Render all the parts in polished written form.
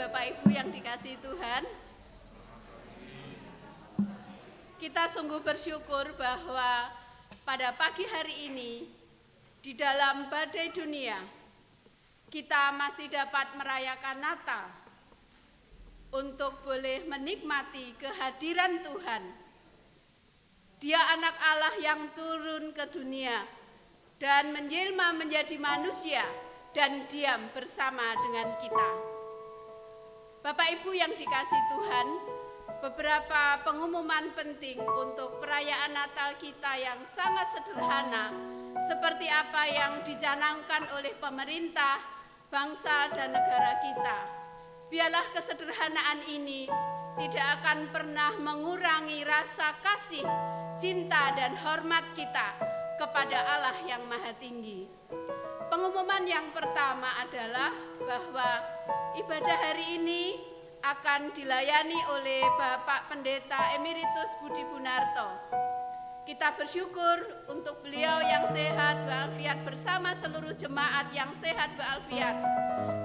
Bapak Ibu yang dikasihi Tuhan, kita sungguh bersyukur bahwa pada pagi hari ini di dalam badai dunia kita masih dapat merayakan Natal untuk boleh menikmati kehadiran Tuhan. Dia anak Allah yang turun ke dunia dan menjelma menjadi manusia dan diam bersama dengan kita. Bapak Ibu yang dikasihi Tuhan, beberapa pengumuman penting untuk perayaan Natal kita yang sangat sederhana, seperti apa yang dicanangkan oleh pemerintah, bangsa dan negara kita. Biarlah kesederhanaan ini tidak akan pernah mengurangi rasa kasih, cinta dan hormat kita kepada Allah yang Maha Tinggi. Pengumuman yang pertama adalah bahwa ibadah hari ini akan dilayani oleh Bapak Pendeta Emeritus Budi Bunarto. Kita bersyukur untuk beliau yang sehat walafiat bersama seluruh jemaat yang sehat walafiat,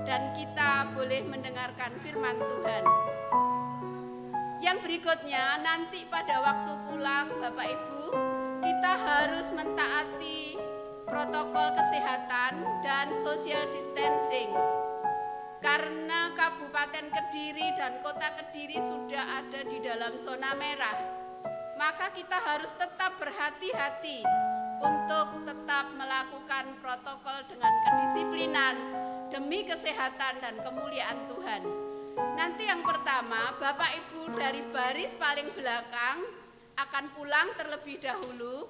dan kita boleh mendengarkan firman Tuhan. Yang berikutnya, nanti pada waktu pulang Bapak Ibu, kita harus mentaati protokol kesehatan dan social distancing. Karena Kabupaten Kediri dan Kota Kediri sudah ada di dalam zona merah, maka kita harus tetap berhati-hati untuk tetap melakukan protokol dengan kedisiplinan demi kesehatan dan kemuliaan Tuhan. Nanti yang pertama, Bapak Ibu dari baris paling belakang akan pulang terlebih dahulu,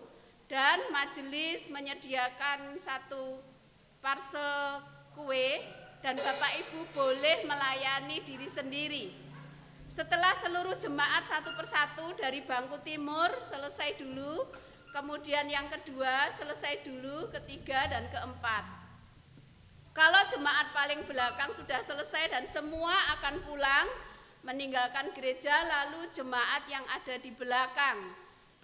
dan majelis menyediakan satu parcel kue, dan Bapak Ibu boleh melayani diri sendiri. Setelah seluruh jemaat satu persatu dari bangku timur selesai dulu, kemudian yang kedua selesai dulu, ketiga dan keempat. Kalau jemaat paling belakang sudah selesai dan semua akan pulang meninggalkan gereja, lalu jemaat yang ada di belakang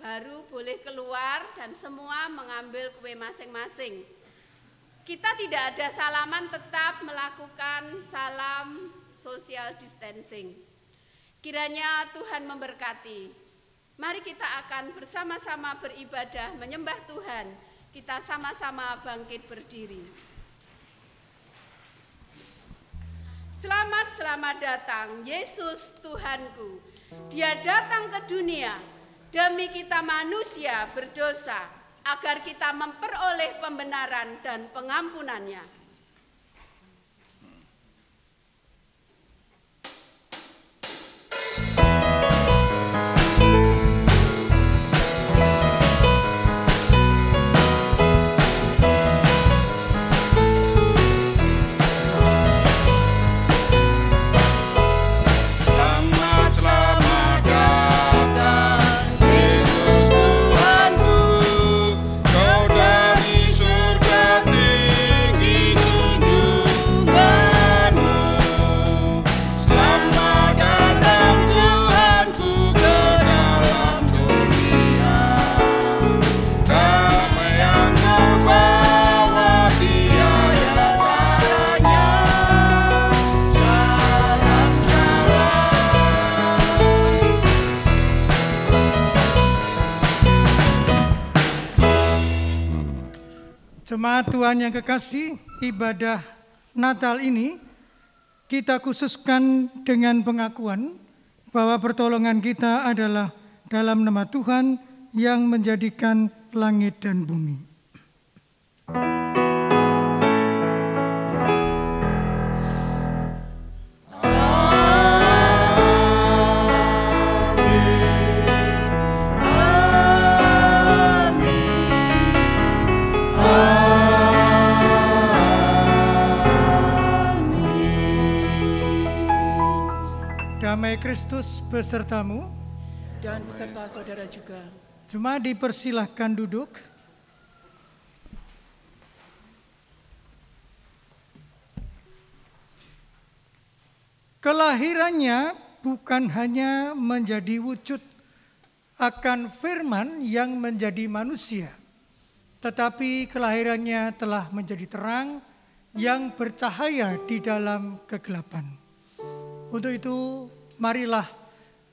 baru boleh keluar dan semua mengambil kue masing-masing. Kita tidak ada salaman, tetap melakukan salam social distancing. Kiranya Tuhan memberkati. Mari kita akan bersama-sama beribadah menyembah Tuhan. Kita sama-sama bangkit berdiri. Selamat datang Yesus Tuhanku. Dia datang ke dunia demi kita manusia berdosa, agar kita memperoleh pembenaran dan pengampunannya. Jemaat Tuhan yang kekasih, ibadah Natal ini kita khususkan dengan pengakuan bahwa pertolongan kita adalah dalam nama Tuhan yang menjadikan langit dan bumi. Damai Kristus besertamu dan beserta saudara juga. Jemaat dipersilahkan duduk. Kelahirannya bukan hanya menjadi wujud akan firman yang menjadi manusia, tetapi kelahirannya telah menjadi terang yang bercahaya di dalam kegelapan. Untuk itu, marilah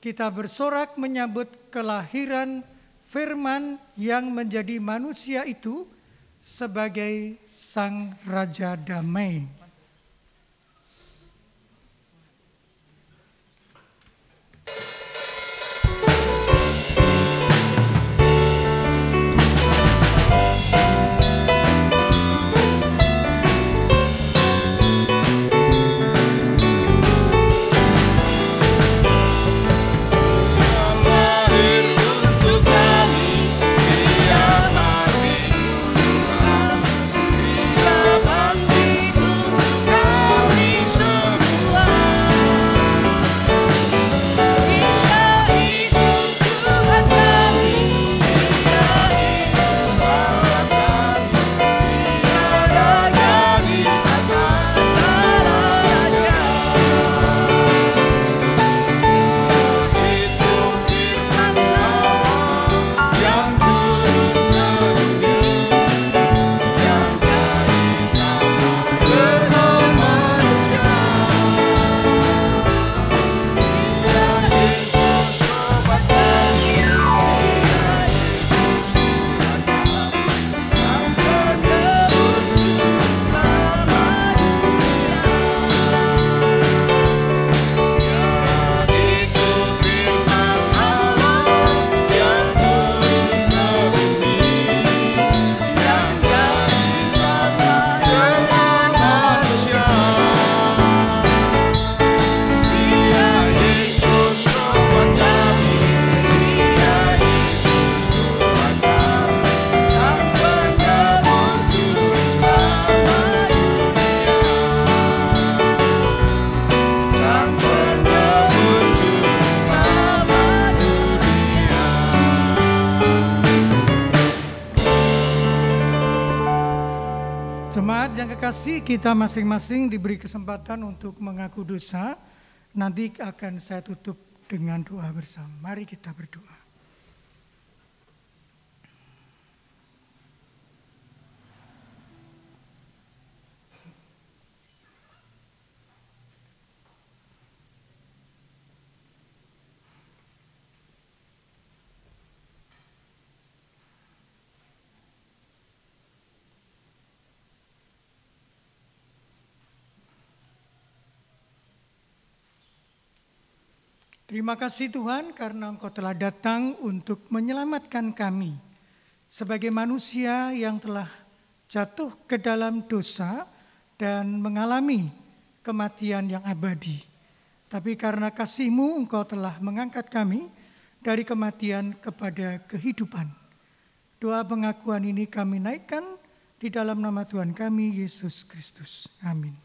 kita bersorak menyambut kelahiran Firman yang menjadi manusia itu sebagai Sang Raja Damai. Jemaat yang kekasih, kita masing-masing diberi kesempatan untuk mengaku dosa. Nanti akan saya tutup dengan doa bersama. Mari kita berdoa. Terima kasih Tuhan karena Engkau telah datang untuk menyelamatkan kami sebagai manusia yang telah jatuh ke dalam dosa dan mengalami kematian yang abadi. Tapi karena kasih-Mu Engkau telah mengangkat kami dari kematian kepada kehidupan. Doa pengakuan ini kami naikkan di dalam nama Tuhan kami Yesus Kristus. Amin.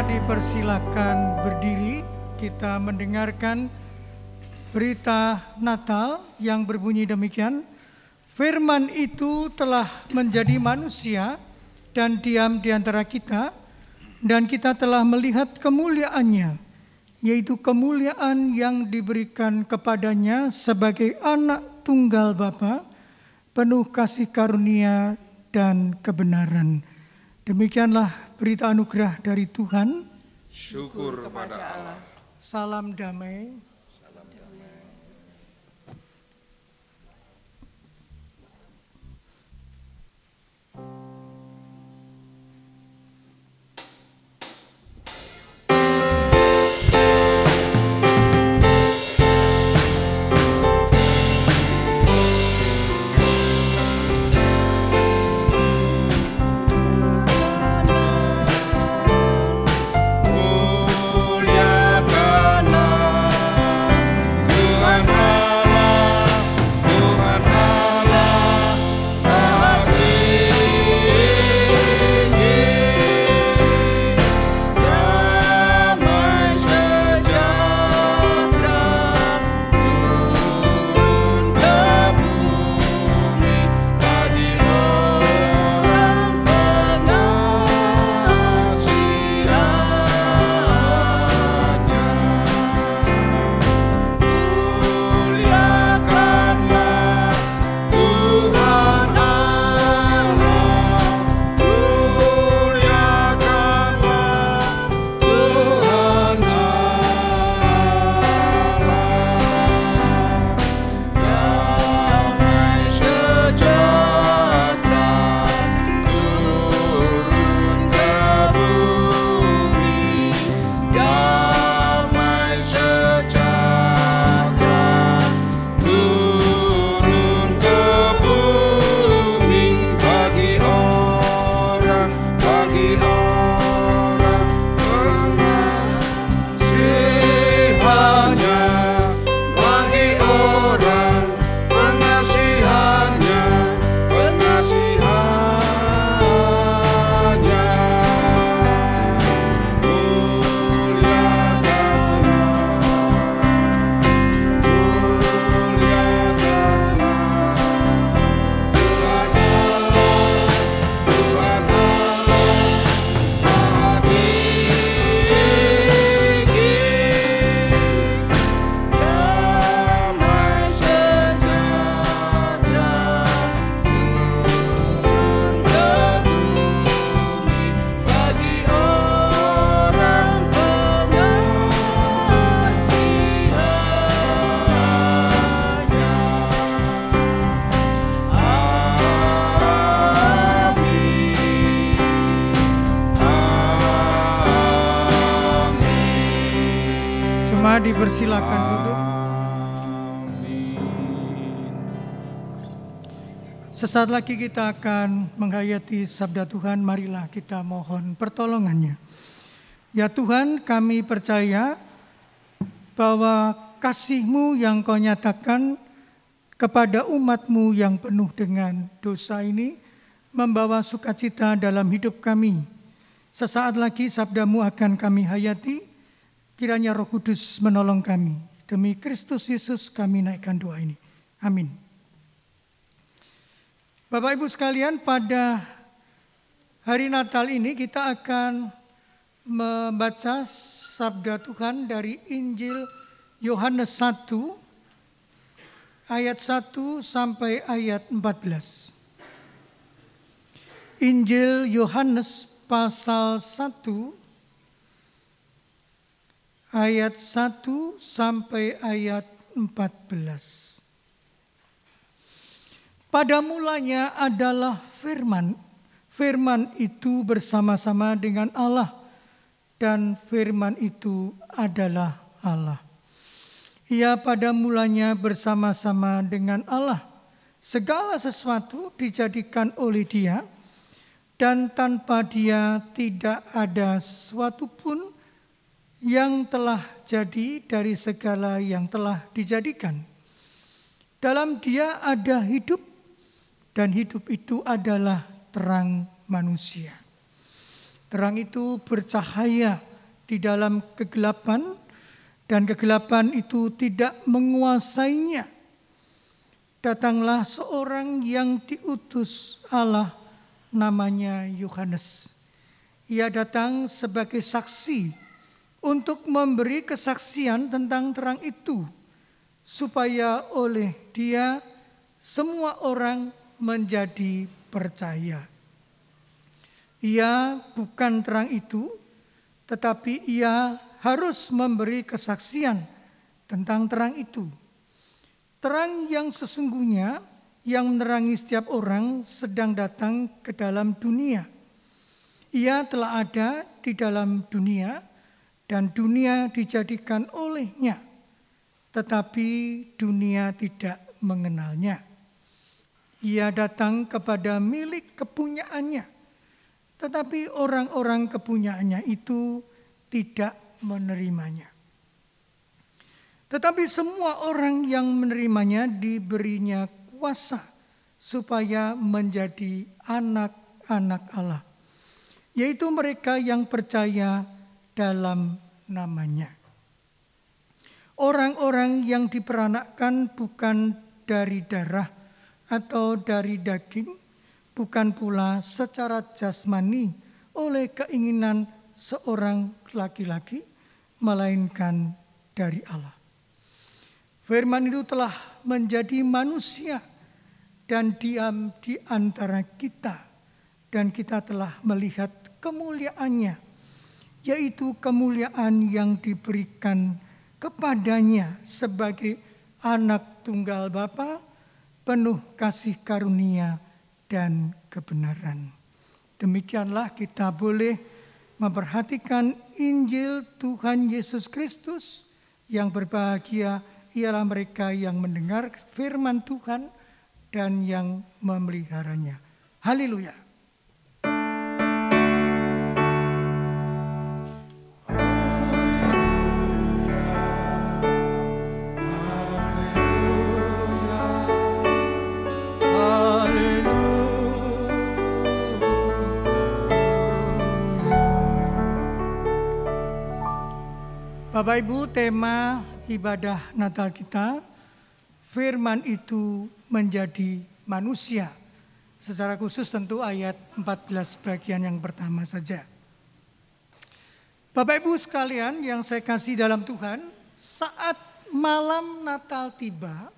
Dipersilakan berdiri, kita mendengarkan berita Natal yang berbunyi demikian. Firman itu telah menjadi manusia dan diam di antara kita, dan kita telah melihat kemuliaannya, yaitu kemuliaan yang diberikan kepadanya sebagai anak tunggal Bapa, penuh kasih karunia dan kebenaran. Demikianlah berita anugerah dari Tuhan. Syukur kepada Allah. Salam damai. Saudara dipersilakan duduk. Sesaat lagi kita akan menghayati sabda Tuhan, marilah kita mohon pertolongannya. Ya Tuhan, kami percaya bahwa kasih-Mu yang Kau nyatakan kepada umat-Mu yang penuh dengan dosa ini membawa sukacita dalam hidup kami. Sesaat lagi sabda-Mu akan kami hayati, kiranya Roh Kudus menolong kami. Demi Kristus Yesus kami naikkan doa ini. Amin. Bapak Ibu sekalian, pada hari Natal ini kita akan membaca sabda Tuhan dari Injil Yohanes 1 ayat 1 sampai ayat 14. Injil Yohanes pasal 1 ayat 1 sampai ayat 14. Pada mulanya adalah firman. Firman itu bersama-sama dengan Allah, dan firman itu adalah Allah. Ia pada mulanya bersama-sama dengan Allah. Segala sesuatu dijadikan oleh Dia, dan tanpa Dia tidak ada sesuatu pun yang telah jadi dari segala yang telah dijadikan. Dalam Dia ada hidup, dan hidup itu adalah terang manusia. Terang itu bercahaya di dalam kegelapan, dan kegelapan itu tidak menguasainya. Datanglah seorang yang diutus Allah, namanya Yohanes. Ia datang sebagai saksi untuk memberi kesaksian tentang terang itu, supaya oleh Dia semua orang menjadi percaya. Ia bukan terang itu, tetapi Ia harus memberi kesaksian tentang terang itu. Terang yang sesungguhnya yang menerangi setiap orang sedang datang ke dalam dunia. Ia telah ada di dalam dunia, dan dunia dijadikan olehnya, tetapi dunia tidak mengenalnya. Ia datang kepada milik kepunyaannya, tetapi orang-orang kepunyaannya itu tidak menerimanya. Tetapi semua orang yang menerimanya diberinya kuasa supaya menjadi anak-anak Allah, yaitu mereka yang percaya dalam namanya. Orang-orang yang diperanakkan bukan dari darah atau dari daging, bukan pula secara jasmani oleh keinginan seorang laki-laki, melainkan dari Allah. Firman itu telah menjadi manusia dan diam di antara kita, dan kita telah melihat kemuliaannya, yaitu kemuliaan yang diberikan kepadanya sebagai anak tunggal Bapa, penuh kasih karunia dan kebenaran. Demikianlah kita boleh memperhatikan Injil Tuhan Yesus Kristus. Yang berbahagia ialah mereka yang mendengar firman Tuhan dan yang memeliharanya. Haleluya. Bapak Ibu, tema ibadah Natal kita, firman itu menjadi manusia. Secara khusus tentu ayat 14 bagian yang pertama saja. Bapak Ibu sekalian yang saya kasih dalam Tuhan, saat malam Natal tiba,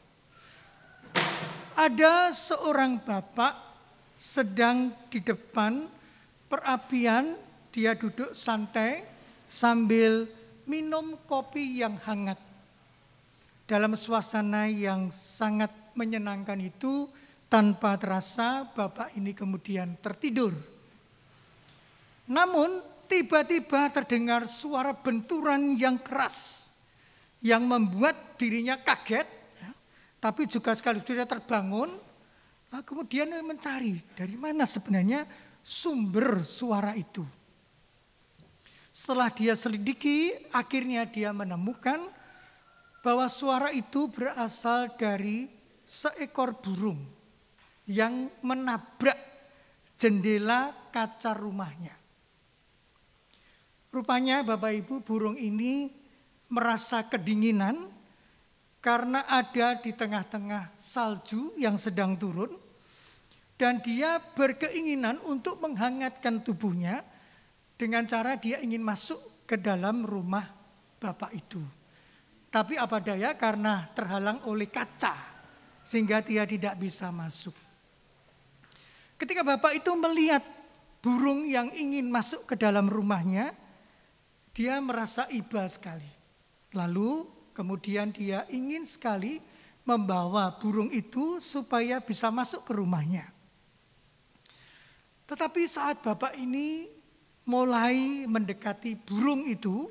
ada seorang bapak sedang di depan perapian, dia duduk santai sambil minum kopi yang hangat. Dalam suasana yang sangat menyenangkan itu, tanpa terasa bapak ini kemudian tertidur. Namun tiba-tiba terdengar suara benturan yang keras yang membuat dirinya kaget, ya, tapi juga sekaligus dia terbangun, kemudian mencari dari mana sebenarnya sumber suara itu. Setelah dia selidiki, akhirnya dia menemukan bahwa suara itu berasal dari seekor burung yang menabrak jendela kaca rumahnya. Rupanya Bapak Ibu, burung ini merasa kedinginan karena ada di tengah-tengah salju yang sedang turun, dan dia berkeinginan untuk menghangatkan tubuhnya dengan cara dia ingin masuk ke dalam rumah Bapak itu. Tapi apa daya, karena terhalang oleh kaca sehingga dia tidak bisa masuk. Ketika Bapak itu melihat burung yang ingin masuk ke dalam rumahnya, dia merasa iba sekali. Lalu kemudian dia ingin sekali membawa burung itu supaya bisa masuk ke rumahnya. Tetapi saat Bapak ini mulai mendekati burung itu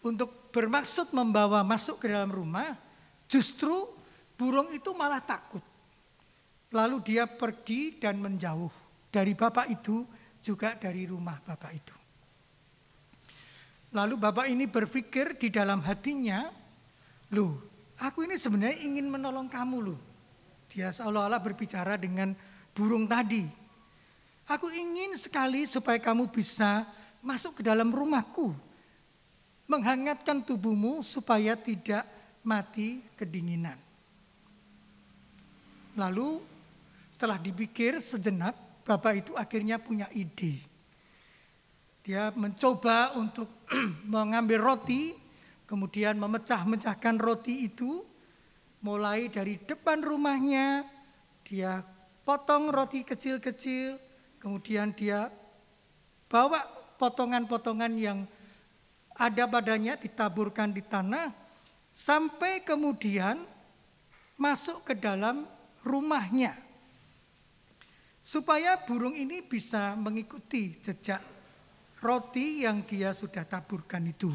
untuk bermaksud membawa masuk ke dalam rumah, justru burung itu malah takut. Lalu dia pergi dan menjauh dari Bapak itu, juga dari rumah Bapak itu. Lalu Bapak ini berpikir di dalam hatinya, loh, aku ini sebenarnya ingin menolong kamu loh. Dia seolah-olah berbicara dengan burung tadi. Aku ingin sekali supaya kamu bisa masuk ke dalam rumahku, menghangatkan tubuhmu supaya tidak mati kedinginan. Lalu setelah dipikir sejenak, Bapak itu akhirnya punya ide. Dia mencoba untuk mengambil roti, kemudian memecah-mecahkan roti itu, mulai dari depan rumahnya, dia potong roti kecil-kecil, kemudian dia bawa potongan-potongan yang ada padanya ditaburkan di tanah, sampai kemudian masuk ke dalam rumahnya. Supaya burung ini bisa mengikuti jejak roti yang dia sudah taburkan itu.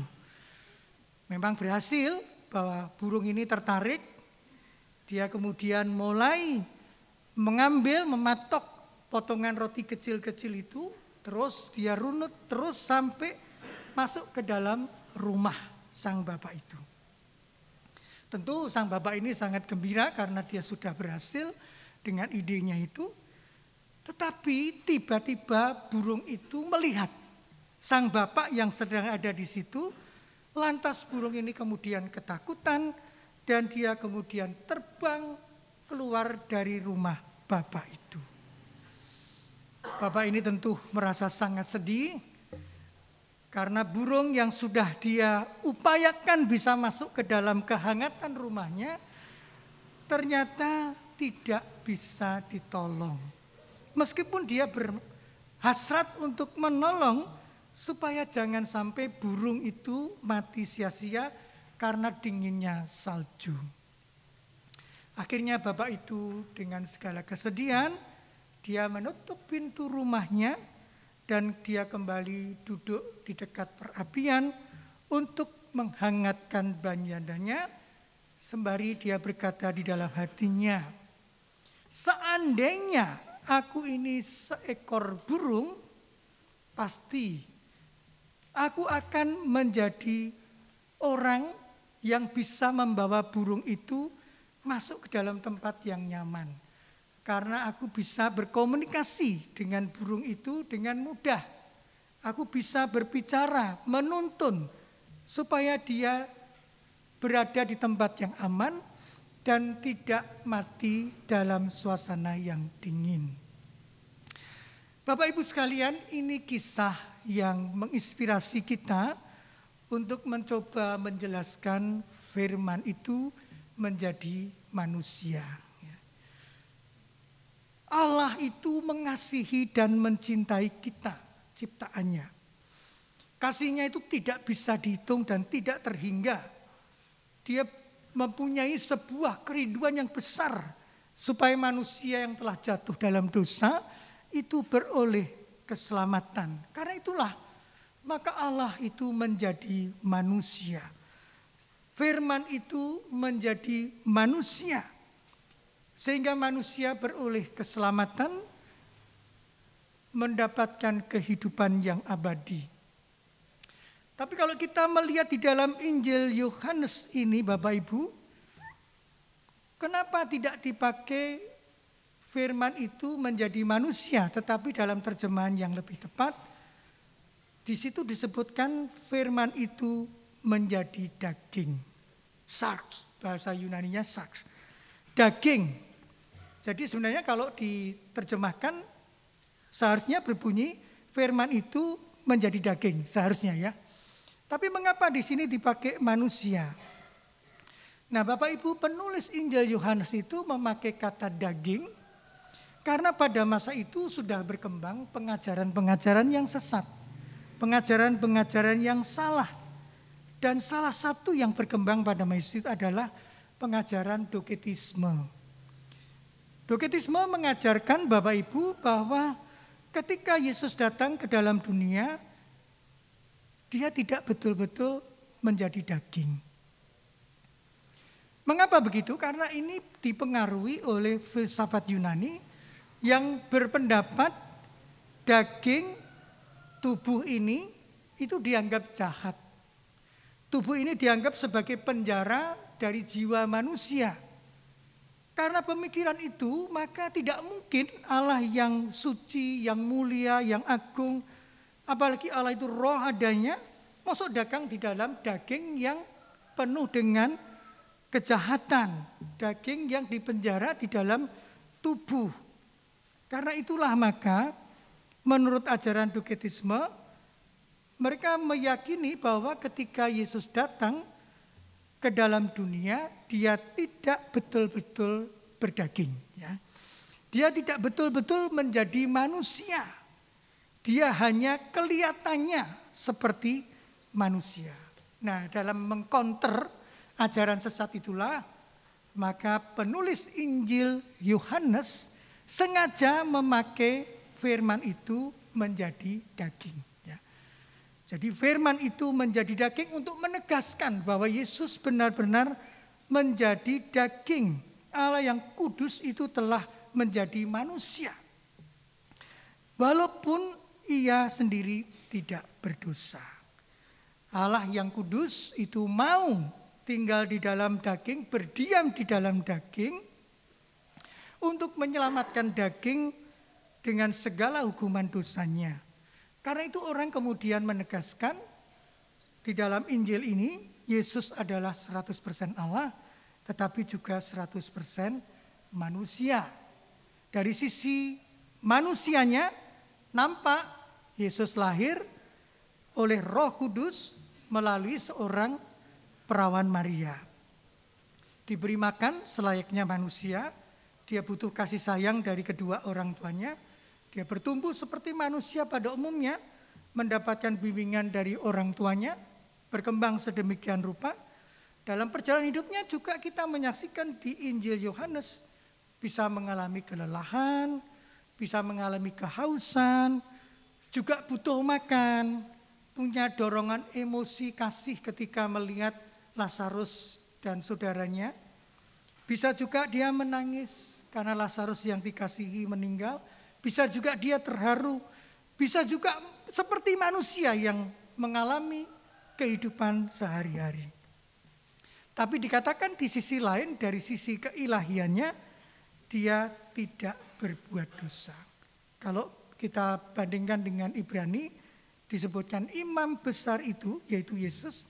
Memang berhasil bahwa burung ini tertarik. Dia kemudian mulai mengambil, mematok potongan roti kecil-kecil itu. Terus dia runut terus sampai masuk ke dalam rumah sang bapak itu. Tentu sang bapak ini sangat gembira karena dia sudah berhasil dengan idenya itu. Tetapi tiba-tiba burung itu melihat sang bapak yang sedang ada di situ. Lantas burung ini kemudian ketakutan dan dia kemudian terbang keluar dari rumah bapak itu. Bapak ini tentu merasa sangat sedih karena burung yang sudah dia upayakan bisa masuk ke dalam kehangatan rumahnya ternyata tidak bisa ditolong. Meskipun dia berhasrat untuk menolong supaya jangan sampai burung itu mati sia-sia karena dinginnya salju. Akhirnya bapak itu dengan segala kesedihan, dia menutup pintu rumahnya dan dia kembali duduk di dekat perapian untuk menghangatkan badannya, sembari dia berkata di dalam hatinya, seandainya aku ini seekor burung, pasti aku akan menjadi orang yang bisa membawa burung itu masuk ke dalam tempat yang nyaman. Karena aku bisa berkomunikasi dengan burung itu dengan mudah. Aku bisa berbicara, menuntun supaya dia berada di tempat yang aman dan tidak mati dalam suasana yang dingin. Bapak Ibu sekalian, ini kisah yang menginspirasi kita untuk mencoba menjelaskan firman itu menjadi manusia. Allah itu mengasihi dan mencintai kita, ciptaannya. Kasihnya itu tidak bisa dihitung dan tidak terhingga. Dia mempunyai sebuah kerinduan yang besar supaya manusia yang telah jatuh dalam dosa itu beroleh keselamatan. Karena itulah maka Allah itu menjadi manusia. Firman itu menjadi manusia, sehingga manusia beroleh keselamatan, mendapatkan kehidupan yang abadi. Tapi kalau kita melihat di dalam Injil Yohanes ini, Bapak Ibu, kenapa tidak dipakai firman itu menjadi manusia, tetapi dalam terjemahan yang lebih tepat, di situ disebutkan firman itu menjadi daging. Sarx, bahasa Yunaninya sarx. Daging. Jadi sebenarnya kalau diterjemahkan seharusnya berbunyi firman itu menjadi daging, seharusnya ya. Tapi mengapa di sini dipakai manusia? Nah, Bapak Ibu, penulis Injil Yohanes itu memakai kata daging karena pada masa itu sudah berkembang pengajaran-pengajaran yang sesat, pengajaran-pengajaran yang salah. Dan salah satu yang berkembang pada masa itu adalah pengajaran doketisme. Doketisme mengajarkan Bapak Ibu bahwa ketika Yesus datang ke dalam dunia, dia tidak betul-betul menjadi daging. Mengapa begitu? Karena ini dipengaruhi oleh filsafat Yunani yang berpendapat daging tubuh ini itu dianggap jahat. Tubuh ini dianggap sebagai penjara dari jiwa manusia. Karena pemikiran itu, maka tidak mungkin Allah yang suci, yang mulia, yang agung, apalagi Allah itu roh adanya, masuk dagang di dalam daging yang penuh dengan kejahatan, daging yang dipenjara di dalam tubuh. Karena itulah maka menurut ajaran doketisme, mereka meyakini bahwa ketika Yesus datang ke dalam dunia, dia tidak betul-betul berdaging. Ya. Dia tidak betul-betul menjadi manusia. Dia hanya kelihatannya seperti manusia. Nah, dalam mengkonter ajaran sesat itulah, maka penulis Injil Yohanes sengaja memakai firman itu menjadi daging. Jadi firman itu menjadi daging untuk menegaskan bahwa Yesus benar-benar menjadi daging. Allah yang kudus itu telah menjadi manusia. Walaupun ia sendiri tidak berdosa. Allah yang kudus itu mau tinggal di dalam daging, berdiam di dalam daging untuk menyelamatkan daging dengan segala hukuman dosanya. Karena itu orang kemudian menegaskan di dalam Injil ini Yesus adalah 100% Allah tetapi juga 100% manusia. Dari sisi manusianya nampak Yesus lahir oleh Roh Kudus melalui seorang perawan Maria. Diberi makan selayaknya manusia, dia butuh kasih sayang dari kedua orang tuanya. Dia bertumbuh seperti manusia pada umumnya, mendapatkan bimbingan dari orang tuanya, berkembang sedemikian rupa. Dalam perjalanan hidupnya juga kita menyaksikan di Injil Yohanes, bisa mengalami kelelahan, bisa mengalami kehausan, juga butuh makan, punya dorongan emosi kasih ketika melihat Lazarus dan saudaranya. Bisa juga dia menangis karena Lazarus yang dikasihi meninggal. Bisa juga dia terharu, bisa juga seperti manusia yang mengalami kehidupan sehari-hari. Tapi dikatakan di sisi lain, dari sisi keilahiannya, dia tidak berbuat dosa. Kalau kita bandingkan dengan Ibrani, disebutkan imam besar itu, yaitu Yesus,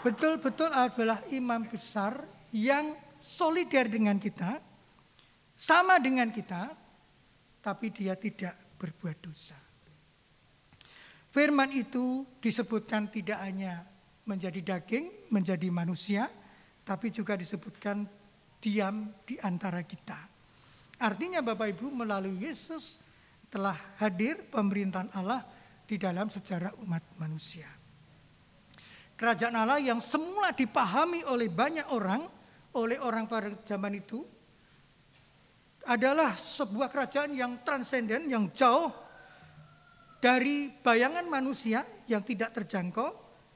betul-betul adalah imam besar yang solider dengan kita, sama dengan kita, tapi dia tidak berbuat dosa. Firman itu disebutkan tidak hanya menjadi daging, menjadi manusia, tapi juga disebutkan diam di antara kita. Artinya Bapak Ibu, melalui Yesus telah hadir pemerintahan Allah di dalam sejarah umat manusia. Kerajaan Allah yang semula dipahami oleh banyak orang, oleh orang pada zaman itu, adalah sebuah kerajaan yang transenden, yang jauh dari bayangan manusia yang tidak terjangkau,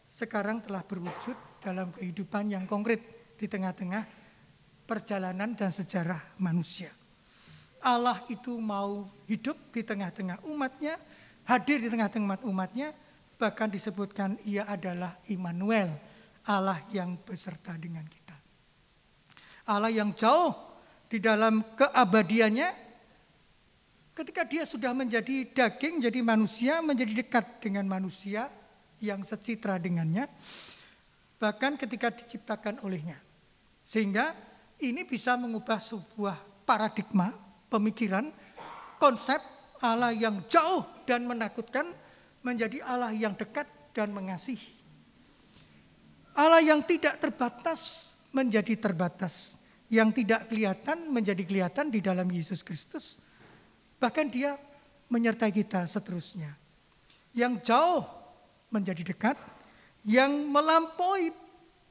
sekarang telah berwujud dalam kehidupan yang konkret di tengah-tengah perjalanan dan sejarah manusia. Allah itu mau hidup di tengah-tengah umatnya, hadir di tengah-tengah umatnya, bahkan disebutkan ia adalah Immanuel, Allah yang beserta dengan kita. Allah yang jauh di dalam keabadiannya, ketika dia sudah menjadi daging, jadi manusia, menjadi dekat dengan manusia yang secitra dengannya, bahkan ketika diciptakan olehnya. Sehingga ini bisa mengubah sebuah paradigma, pemikiran, konsep Allah yang jauh dan menakutkan menjadi Allah yang dekat dan mengasihi. Allah yang tidak terbatas menjadi terbatas, yang tidak kelihatan menjadi kelihatan di dalam Yesus Kristus. Bahkan dia menyertai kita seterusnya. Yang jauh menjadi dekat, yang melampaui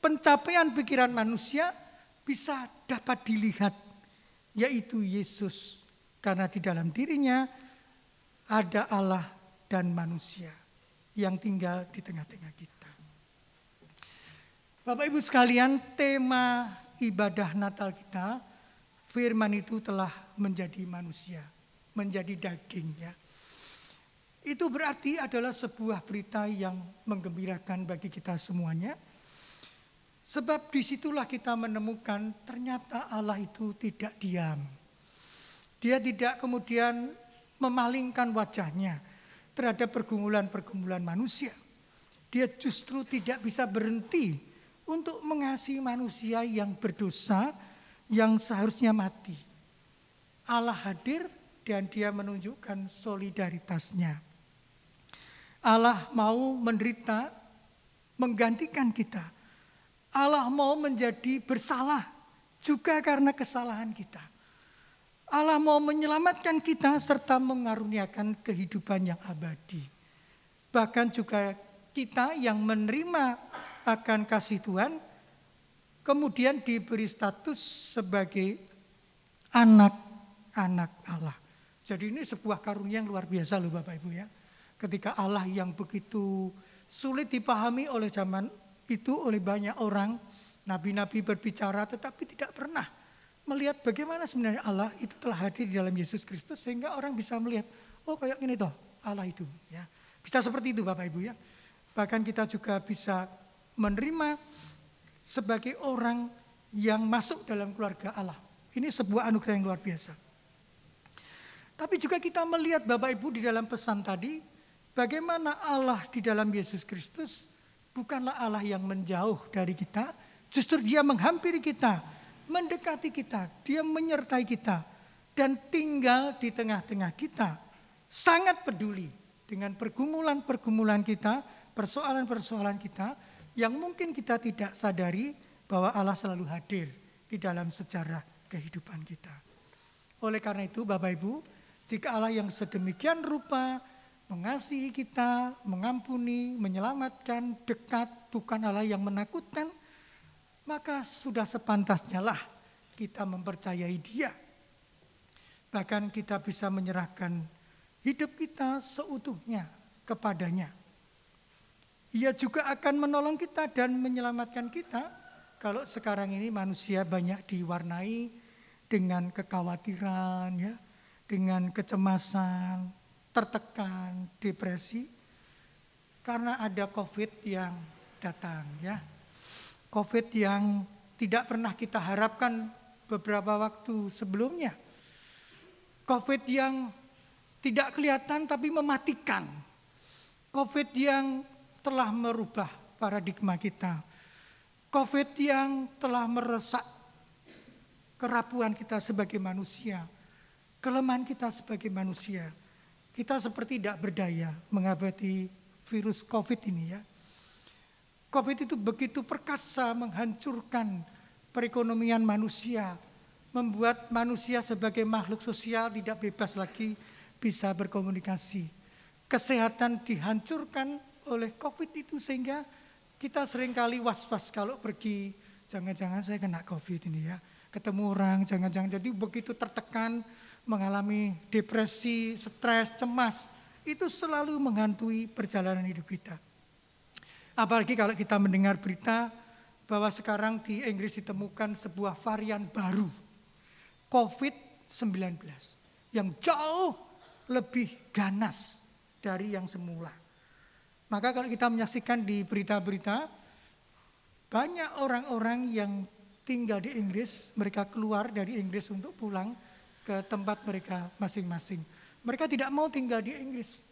pencapaian pikiran manusia bisa dapat dilihat, yaitu Yesus. Karena di dalam dirinya ada Allah dan manusia yang tinggal di tengah-tengah kita. Bapak Ibu sekalian, tema ibadah Natal kita, firman itu telah menjadi manusia, menjadi daging ya. Itu berarti adalah sebuah berita yang menggembirakan bagi kita semuanya. Sebab disitulah kita menemukan ternyata Allah itu tidak diam. Dia tidak kemudian memalingkan wajahnya terhadap pergumulan-pergumulan manusia. Dia justru tidak bisa berhenti untuk mengasihi manusia yang berdosa, yang seharusnya mati. Allah hadir dan dia menunjukkan solidaritasnya. Allah mau menderita, menggantikan kita. Allah mau menjadi bersalah juga karena kesalahan kita. Allah mau menyelamatkan kita serta mengaruniakan kehidupan yang abadi. Bahkan juga kita yang menerima akan kasih Tuhan, kemudian diberi status sebagai anak-anak Allah. Jadi ini sebuah karunia yang luar biasa loh Bapak Ibu ya. Ketika Allah yang begitu sulit dipahami oleh zaman itu oleh banyak orang, nabi-nabi berbicara tetapi tidak pernah melihat bagaimana sebenarnya Allah itu telah hadir di dalam Yesus Kristus, sehingga orang bisa melihat, oh kayak gini toh Allah itu ya. Bisa seperti itu Bapak Ibu ya. Bahkan kita juga bisa menerima sebagai orang yang masuk dalam keluarga Allah. Ini sebuah anugerah yang luar biasa. Tapi juga kita melihat Bapak Ibu di dalam pesan tadi, bagaimana Allah di dalam Yesus Kristus bukanlah Allah yang menjauh dari kita, justru dia menghampiri kita, mendekati kita, dia menyertai kita, dan tinggal di tengah-tengah kita. Sangat peduli dengan pergumulan-pergumulan kita, persoalan-persoalan kita, yang mungkin kita tidak sadari bahwa Allah selalu hadir di dalam sejarah kehidupan kita. Oleh karena itu Bapak Ibu, jika Allah yang sedemikian rupa mengasihi kita, mengampuni, menyelamatkan, dekat, bukan Allah yang menakutkan, maka sudah sepantasnya lah kita mempercayai Dia. Bahkan kita bisa menyerahkan hidup kita seutuhnya kepadanya. Ia juga akan menolong kita dan menyelamatkan kita kalau sekarang ini manusia banyak diwarnai dengan kekhawatiran, ya, dengan kecemasan, tertekan, depresi, karena ada COVID yang datang, ya. COVID yang tidak pernah kita harapkan beberapa waktu sebelumnya. COVID yang tidak kelihatan tapi mematikan. COVID yang telah merubah paradigma kita. COVID yang telah merusak kerapuhan kita sebagai manusia, kelemahan kita sebagai manusia. Kita seperti tidak berdaya menghadapi virus COVID ini ya. COVID itu begitu perkasa menghancurkan perekonomian manusia, membuat manusia sebagai makhluk sosial tidak bebas lagi bisa berkomunikasi. Kesehatan dihancurkan oleh COVID itu sehingga kita seringkali was-was kalau pergi, jangan-jangan saya kena COVID ini ya. Ketemu orang, jangan-jangan, jadi begitu tertekan, mengalami depresi, stres, cemas. Itu selalu menghantui perjalanan hidup kita. Apalagi kalau kita mendengar berita bahwa sekarang di Inggris ditemukan sebuah varian baru, COVID-19, yang jauh lebih ganas dari yang semula. Maka kalau kita menyaksikan di berita-berita, banyak orang-orang yang tinggal di Inggris, mereka keluar dari Inggris untuk pulang ke tempat mereka masing-masing. Mereka tidak mau tinggal di Inggris,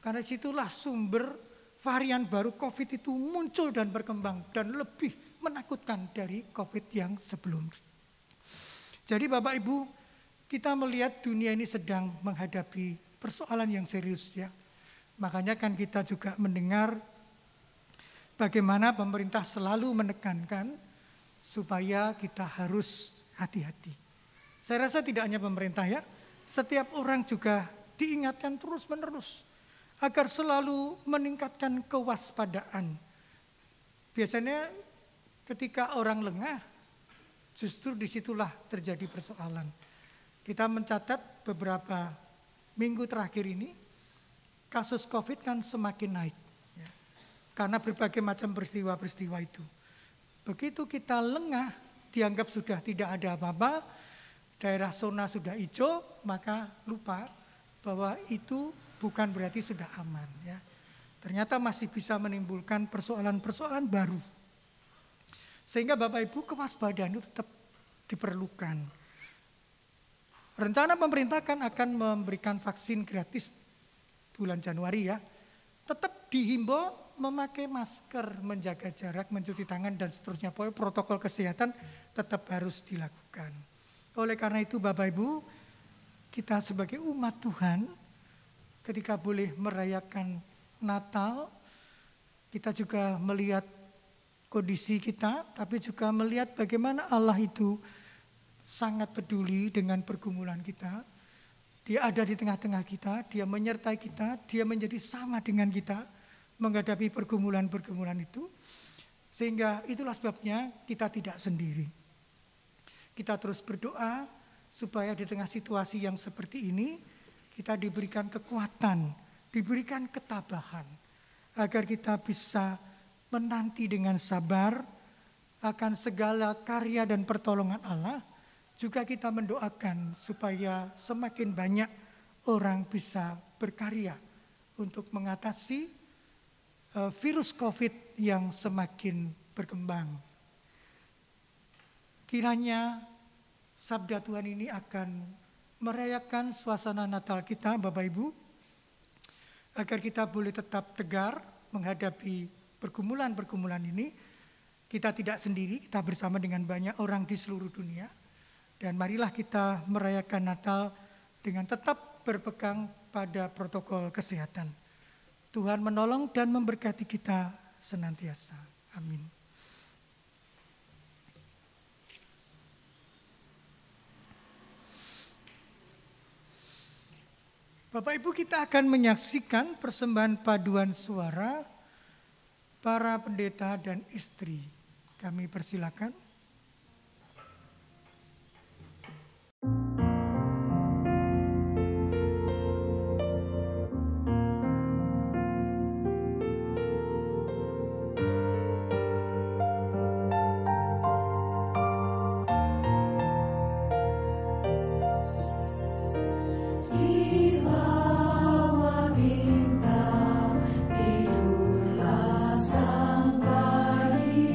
karena situlah sumber varian baru COVID itu muncul dan berkembang dan lebih menakutkan dari COVID yang sebelumnya. Jadi Bapak Ibu, kita melihat dunia ini sedang menghadapi persoalan yang serius ya. Makanya kan kita juga mendengar bagaimana pemerintah selalu menekankan supaya kita harus hati-hati. Saya rasa tidak hanya pemerintah ya, setiap orang juga diingatkan terus-menerus agar selalu meningkatkan kewaspadaan. Biasanya ketika orang lengah, justru disitulah terjadi persoalan. Kita mencatat beberapa minggu terakhir ini, kasus COVID kan semakin naik. Ya, karena berbagai macam peristiwa-peristiwa itu. Begitu kita lengah, dianggap sudah tidak ada apa-apa, daerah zona sudah hijau, maka lupa bahwa itu bukan berarti sudah aman. Ya. Ternyata masih bisa menimbulkan persoalan-persoalan baru. Sehingga Bapak Ibu, kewaspadaan itu tetap diperlukan. Rencana pemerintah kan akan memberikan vaksin gratis bulan Januari ya. Tetap dihimbau memakai masker, menjaga jarak, mencuci tangan dan seterusnya. Pokoknya protokol kesehatan tetap harus dilakukan. Oleh karena itu Bapak Ibu, kita sebagai umat Tuhan ketika boleh merayakan Natal, kita juga melihat kondisi kita, tapi juga melihat bagaimana Allah itu sangat peduli dengan pergumulan kita. Dia ada di tengah-tengah kita, dia menyertai kita, dia menjadi sama dengan kita menghadapi pergumulan-pergumulan itu. Sehingga itulah sebabnya kita tidak sendiri. Kita terus berdoa supaya di tengah situasi yang seperti ini, kita diberikan kekuatan, diberikan ketabahan, agar kita bisa menanti dengan sabar akan segala karya dan pertolongan Allah. Juga kita mendoakan supaya semakin banyak orang bisa berkarya untuk mengatasi virus COVID yang semakin berkembang. Kiranya sabda Tuhan ini akan merayakan suasana Natal kita Bapak Ibu, agar kita boleh tetap tegar menghadapi pergumulan-pergumulan ini. Kita tidak sendiri, kita bersama dengan banyak orang di seluruh dunia. Dan marilah kita merayakan Natal dengan tetap berpegang pada protokol kesehatan. Tuhan menolong dan memberkati kita senantiasa. Amin. Bapak Ibu, kita akan menyaksikan persembahan paduan suara para pendeta dan istri. Kami persilakan. Tidurlah sang bayi,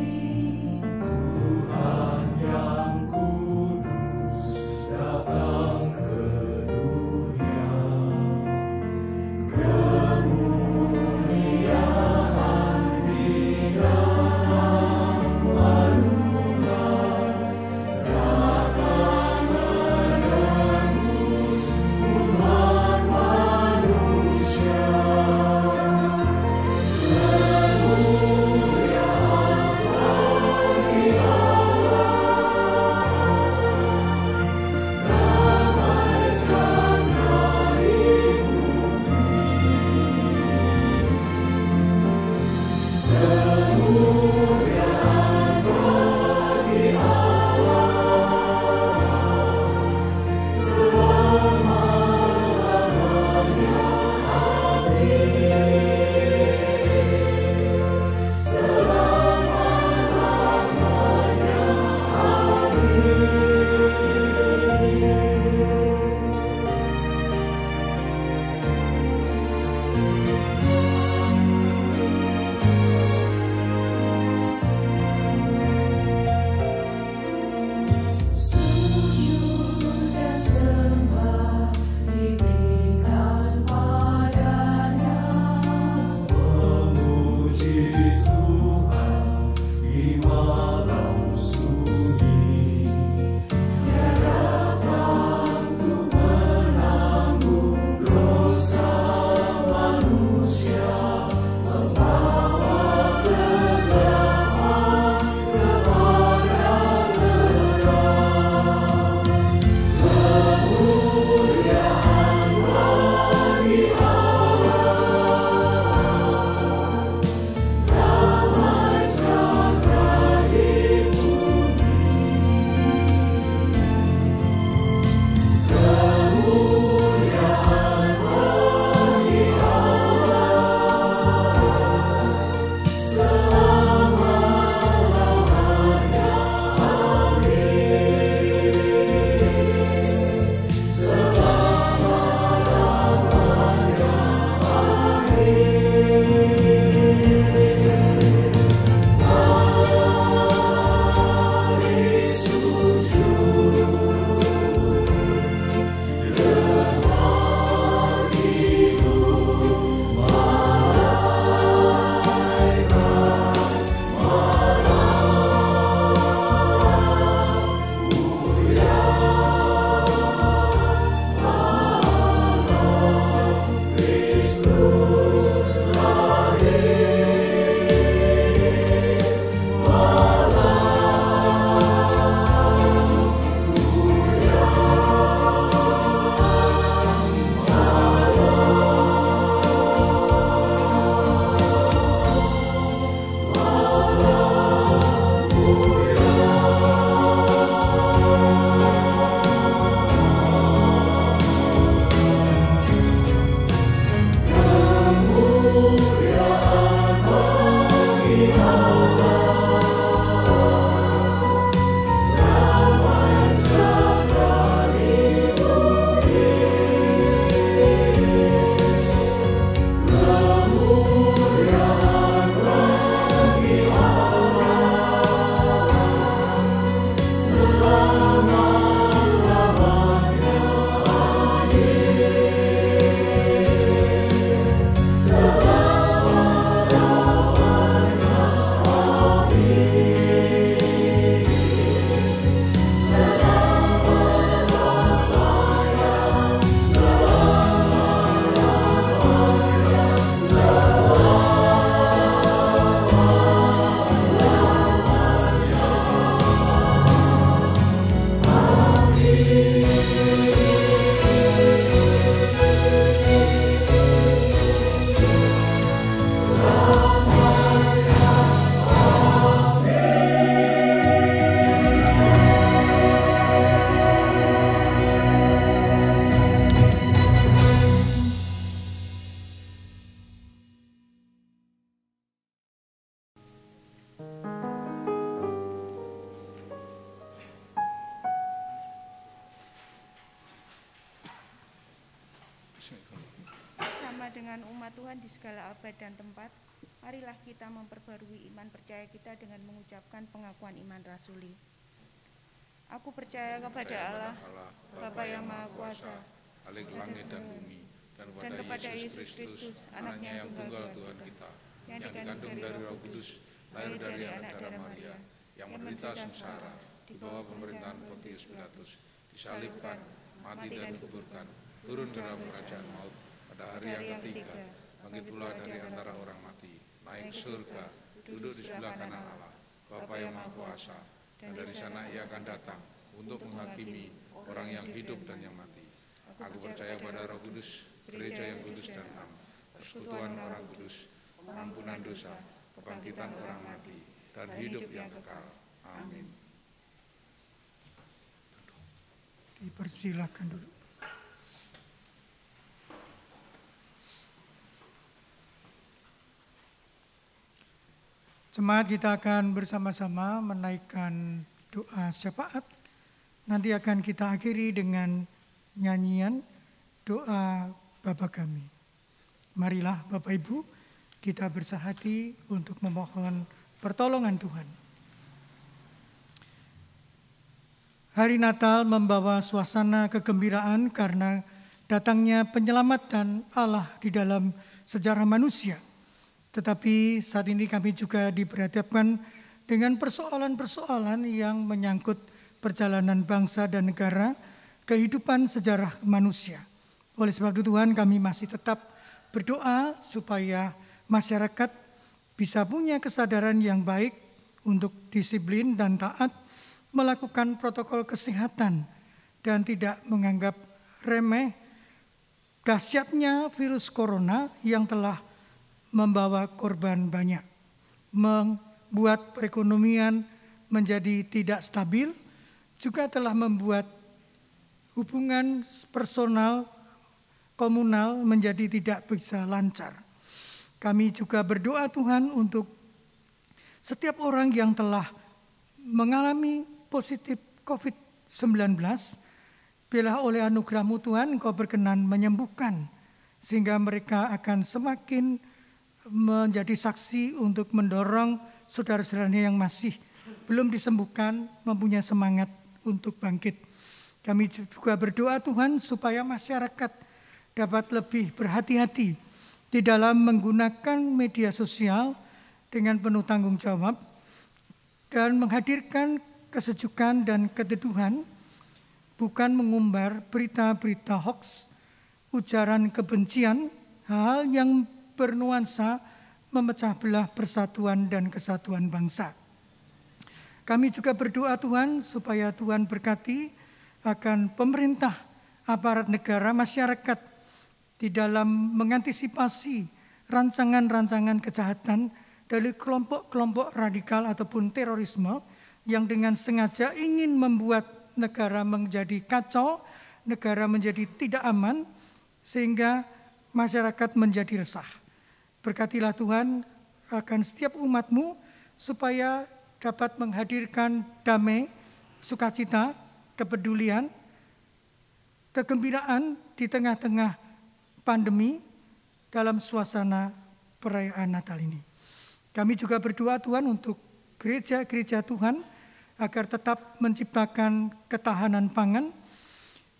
Sama dengan umat Tuhan di segala abad dan tempat, marilah kita memperbarui iman percaya kita dengan mengucapkan pengakuan iman rasuli. Aku percaya kepada Allah, Bapa yang Maha Kuasa, Khalik langit dan bumi, dan kepada Yesus Kristus, anaknya yang tunggal Tuhan kita, yang dikandung dari Roh Kudus, lahir dari anak darah Maria, yang menderita sengsara, di bawah pemerintahan Pontius Pilatus, disalibkan, mati dan dikuburkan, turun ke dalam kerajaan maut, pada hari yang ketiga, bangkit pula dari antara orang mati, naik surga, duduk di sebelah kanan Allah, Bapa yang Maha Kuasa, dan dari sana ia akan datang untuk menghakimi orang yang hidup dan yang mati. Aku percaya pada Roh Kudus, gereja yang kudus dan am, persekutuan orang kudus, pengampunan dosa, kebangkitan orang mati, dan hidup yang kekal. Amin. Dipersilakan duduk. Jemaat, kita akan bersama-sama menaikkan doa syafaat. Nanti akan kita akhiri dengan nyanyian doa Bapa Kami. Marilah Bapak Ibu, kita bersahati untuk memohon pertolongan Tuhan. Hari Natal membawa suasana kegembiraan karena datangnya penyelamatan Allah di dalam sejarah manusia. Tetapi saat ini kami juga diperhadapkan dengan persoalan-persoalan yang menyangkut perjalanan bangsa dan negara, kehidupan sejarah manusia. Oleh sebab itu Tuhan, kami masih tetap berdoa supaya masyarakat bisa punya kesadaran yang baik untuk disiplin dan taat melakukan protokol kesehatan dan tidak menganggap remeh dahsyatnya virus corona yang telah membawa korban banyak, membuat perekonomian menjadi tidak stabil, juga telah membuat hubungan personal komunal menjadi tidak bisa lancar. Kami juga berdoa Tuhan untuk setiap orang yang telah mengalami positif COVID-19, bila oleh anugerah-Mu Tuhan Engkau berkenan menyembuhkan, sehingga mereka akan semakin menjadi saksi untuk mendorong saudara-saudaranya yang masih belum disembuhkan mempunyai semangat untuk bangkit. Kami juga berdoa Tuhan supaya masyarakat dapat lebih berhati-hati di dalam menggunakan media sosial dengan penuh tanggung jawab dan menghadirkan kesejukan dan keteduhan, bukan mengumbar berita-berita hoax, ujaran kebencian, hal yang bernuansa memecah belah persatuan dan kesatuan bangsa. Kami juga berdoa Tuhan supaya Tuhan berkati akan pemerintah, aparat negara, masyarakat di dalam mengantisipasi rancangan-rancangan kejahatan dari kelompok-kelompok radikal ataupun terorisme yang dengan sengaja ingin membuat negara menjadi kacau, negara menjadi tidak aman, sehingga masyarakat menjadi resah. Berkatilah Tuhan akan setiap umat-Mu supaya dapat menghadirkan damai, sukacita, kepedulian, kegembiraan di tengah-tengah pandemi dalam suasana perayaan Natal ini. Kami juga berdoa Tuhan untuk gereja-gereja Tuhan agar tetap menciptakan ketahanan pangan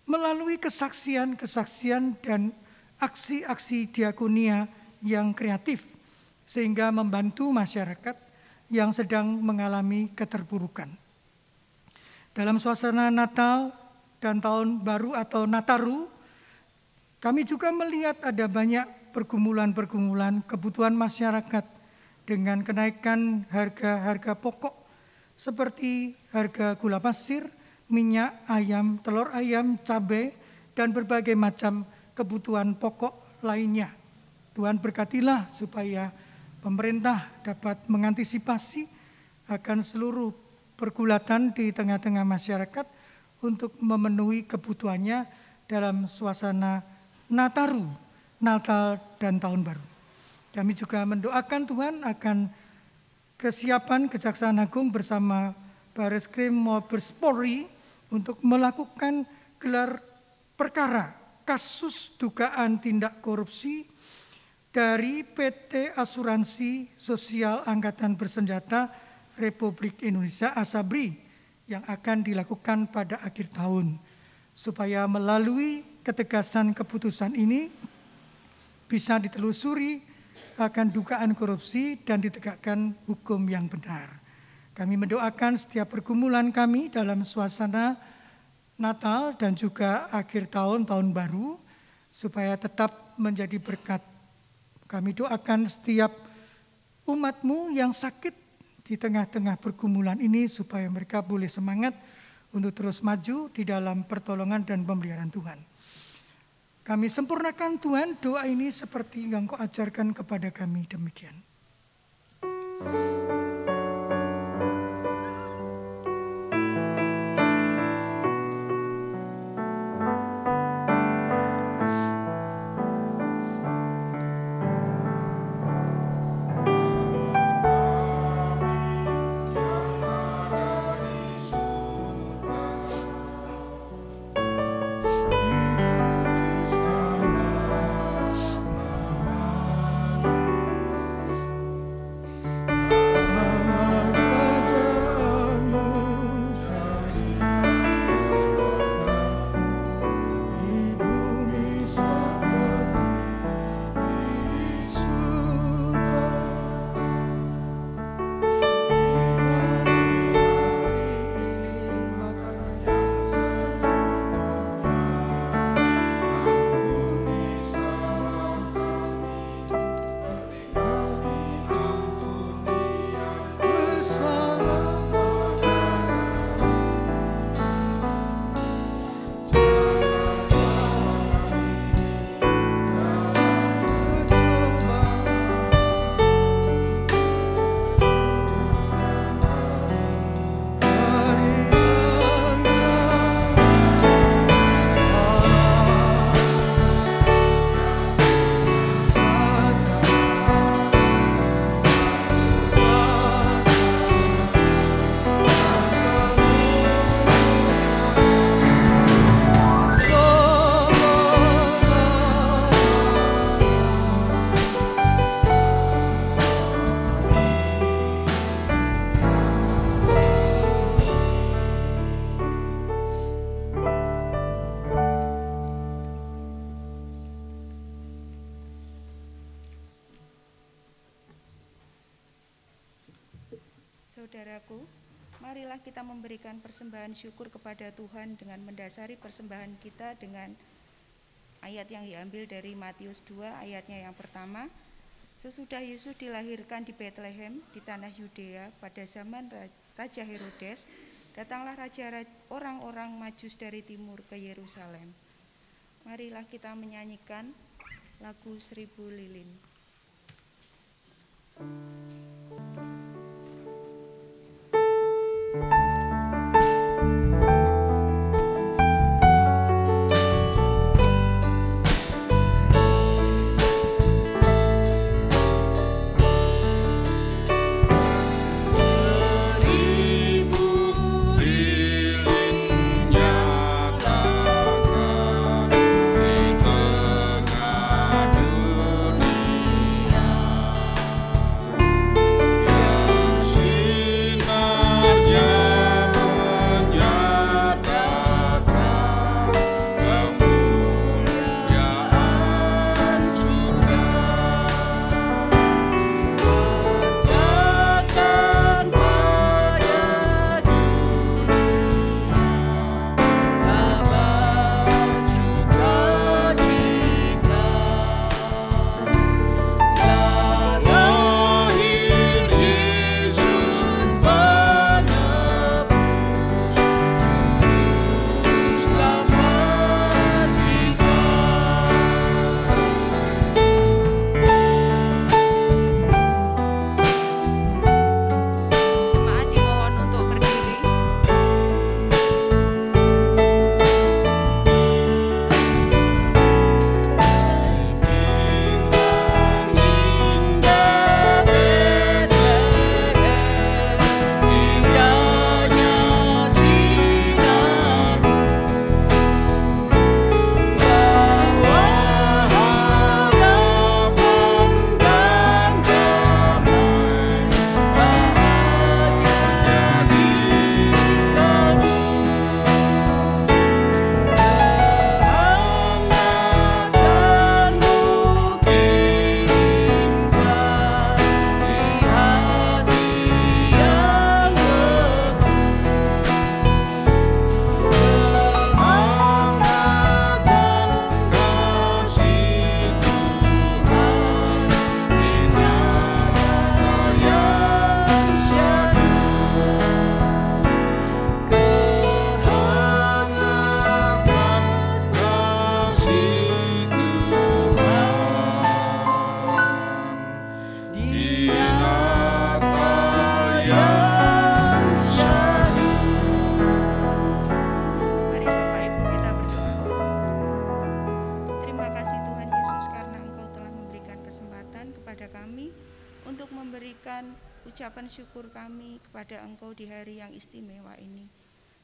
melalui kesaksian-kesaksian dan aksi-aksi diakonia yang kreatif, sehingga membantu masyarakat yang sedang mengalami keterpurukan. Dalam suasana Natal dan Tahun Baru atau Nataru, kami juga melihat ada banyak pergumulan-pergumulan kebutuhan masyarakat dengan kenaikan harga-harga pokok seperti harga gula pasir, minyak, ayam, telur ayam, cabai, dan berbagai macam kebutuhan pokok lainnya. Tuhan berkatilah supaya pemerintah dapat mengantisipasi akan seluruh pergulatan di tengah-tengah masyarakat untuk memenuhi kebutuhannya dalam suasana Nataru, Natal dan Tahun Baru. Kami juga mendoakan Tuhan akan kesiapan Kejaksaan Agung bersama Bareskrim Mabes Polri untuk melakukan gelar perkara kasus dugaan tindak korupsi dari PT Asuransi Sosial Angkatan Bersenjata Republik Indonesia ASABRI yang akan dilakukan pada akhir tahun, supaya melalui ketegasan keputusan ini bisa ditelusuri akan dugaan korupsi dan ditegakkan hukum yang benar. Kami mendoakan setiap pergumulan kami dalam suasana Natal dan juga akhir tahun baru supaya tetap menjadi berkat. Kami doakan setiap umat-Mu yang sakit di tengah-tengah pergumulan ini supaya mereka boleh semangat untuk terus maju di dalam pertolongan dan pemeliharaan Tuhan. Kami sempurnakan Tuhan doa ini seperti yang Kau ajarkan kepada kami, demikian. Saudaraku, marilah kita memberikan persembahan syukur kepada Tuhan dengan mendasari persembahan kita dengan ayat yang diambil dari Matius 2 ayatnya yang pertama. Sesudah Yesus dilahirkan di Bethlehem di tanah Yudea pada zaman Raja Herodes, datanglah orang-orang Majus dari timur ke Yerusalem. Marilah kita menyanyikan lagu 1000 Lilin. Sinarnya menyampaikan ucapan syukur kami kepada Engkau di hari yang istimewa ini.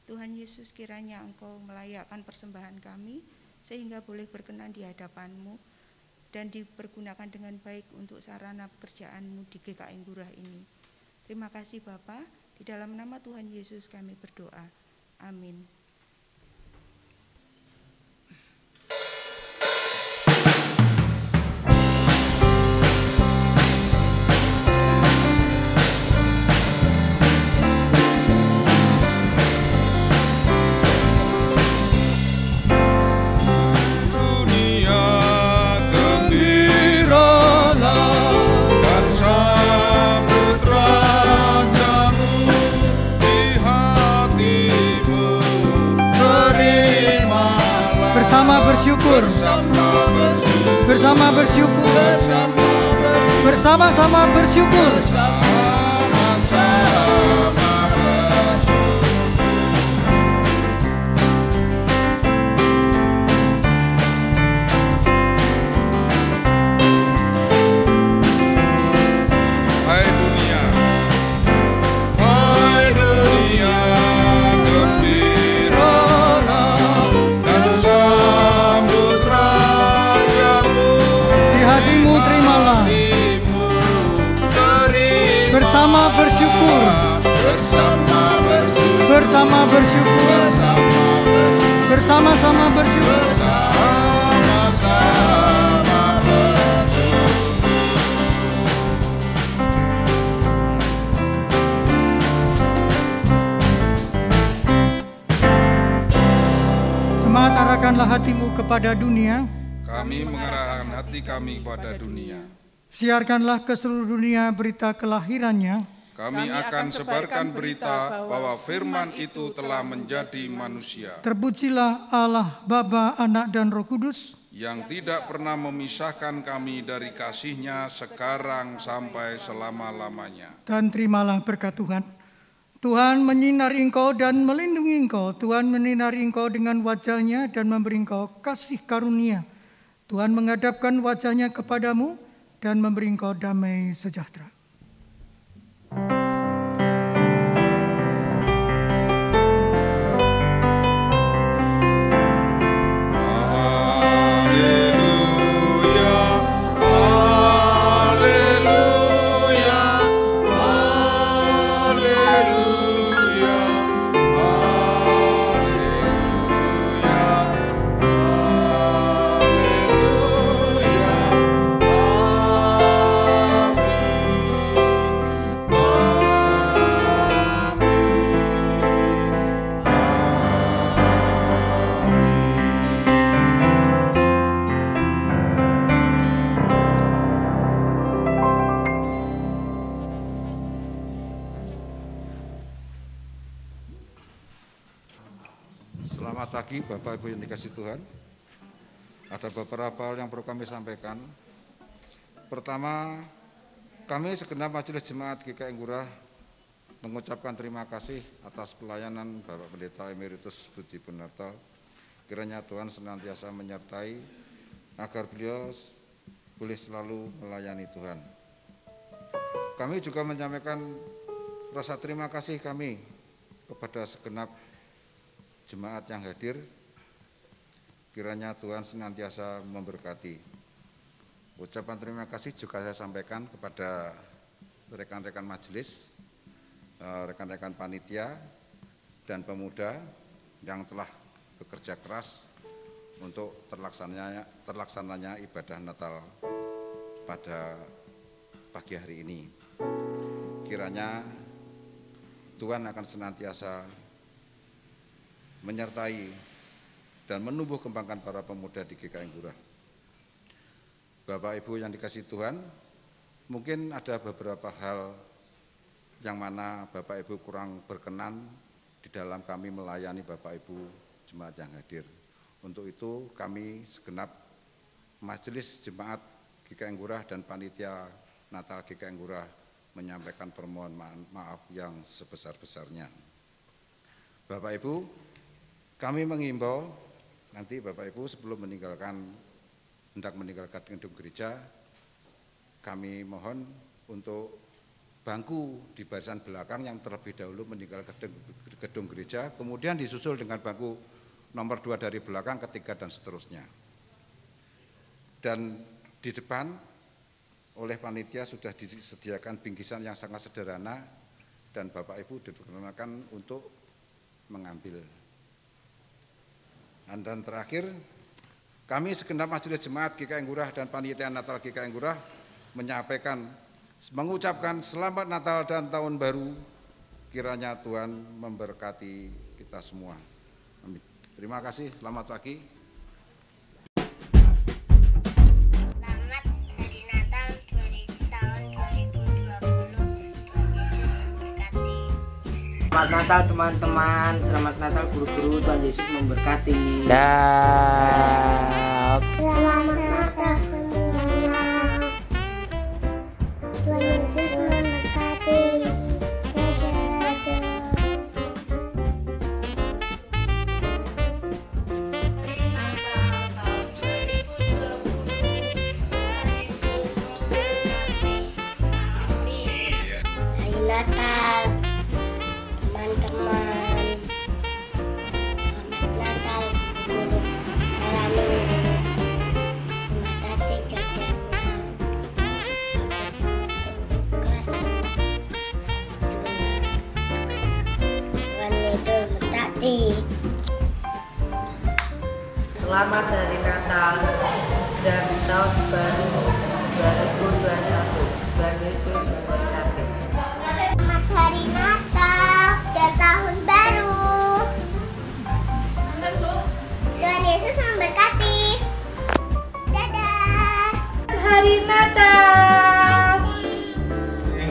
Tuhan Yesus, kiranya Engkau melayakkan persembahan kami sehingga boleh berkenan di hadapan-Mu dan dipergunakan dengan baik untuk sarana pekerjaan-Mu di GKI Ngurah ini. Terima kasih Bapa, di dalam nama Tuhan Yesus kami berdoa. Amin. Bersama bersyukur, bersama-sama bersyukur. Bersama bersyukur, bersama bersyukur, bersama-sama bersyukur. Jemaat, arahkanlah hatimu kepada dunia. Kami mengarahkan hati kami kepada dunia. Siarkanlah ke seluruh dunia berita kelahirannya. Kami akan sebarkan berita bahwa firman itu telah menjadi manusia. Terpujilah Allah, Bapa, Anak, dan Roh Kudus, yang tidak pernah memisahkan kami dari kasih-Nya sekarang sampai selama-lamanya. Dan terimalah berkat Tuhan. Tuhan menyinari engkau dan melindungi engkau. Tuhan menyinari engkau dengan wajah-Nya dan memberi engkau kasih karunia. Tuhan menghadapkan wajah-Nya kepadamu dan memberi engkau damai sejahtera. Bapak Ibu yang dikasihi Tuhan, ada beberapa hal yang perlu kami sampaikan. Pertama, kami segenap Majelis Jemaat GKI Ngurah mengucapkan terima kasih atas pelayanan Bapak Pendeta Emeritus Budi Bunarto. Kiranya Tuhan senantiasa menyertai agar beliau boleh selalu melayani Tuhan. Kami juga menyampaikan rasa terima kasih kami kepada segenap jemaat yang hadir. Kiranya Tuhan senantiasa memberkati. Ucapan terima kasih juga saya sampaikan kepada rekan-rekan majelis, rekan-rekan panitia dan pemuda yang telah bekerja keras untuk terlaksananya ibadah Natal pada pagi hari ini. Kiranya Tuhan akan senantiasa menyertai dan menumbuh kembangkan para pemuda di GKI Ngurah. Bapak Ibu yang dikasihi Tuhan, mungkin ada beberapa hal yang mana Bapak Ibu kurang berkenan di dalam kami melayani Bapak Ibu jemaat yang hadir. Untuk itu kami segenap Majelis Jemaat GKI Ngurah dan Panitia Natal GKI Ngurah menyampaikan permohonan maaf yang sebesar-besarnya. Bapak Ibu, kami mengimbau nanti Bapak Ibu sebelum hendak meninggalkan gedung gereja, kami mohon untuk bangku di barisan belakang yang terlebih dahulu meninggal gedung gereja, kemudian disusul dengan bangku nomor 2 dari belakang, ketiga, dan seterusnya. Dan di depan oleh panitia sudah disediakan bingkisan yang sangat sederhana dan Bapak Ibu diperkenalkan untuk mengambil. Dan terakhir, kami segenap Majelis Jemaat GKI Ngurah dan Panitia Natal GKI Ngurah mengucapkan selamat Natal dan Tahun Baru. Kiranya Tuhan memberkati kita semua. Amin. Terima kasih, selamat pagi. Selamat Hari Natal tahun 2020. Tuhan Yesus memberkati. Selamat Natal teman-teman, selamat Natal guru-guru, Tuhan Yesus memberkati. Selamat Natal semuanya. Tuhan Yesus memberkati. Hari Natal teman-teman. Selamat Natal guru malam minggu. Terima kasih jajannya. Tuhan itu berkati. Selamat Hari Natal dan Tahun Baru 2021. Tuhan Yesus memberkati. Selamat Hari Natal dan Tahun Baru. Tuhan Yesus memberkati. Dadah. Hari Natal.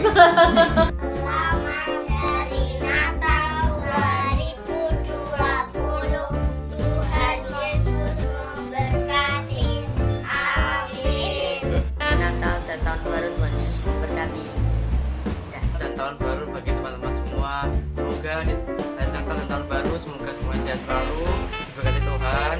Selamat Hari Natal 2020. Tuhan Yesus memberkati. Amin. Natal dan Tahun Baru Tuhan Yesus memberkati. Dan tahun baru bagi teman-teman semua. Semoga di hari Natal dan tahun baru semoga semuanya sehat selalu, diberkati Tuhan.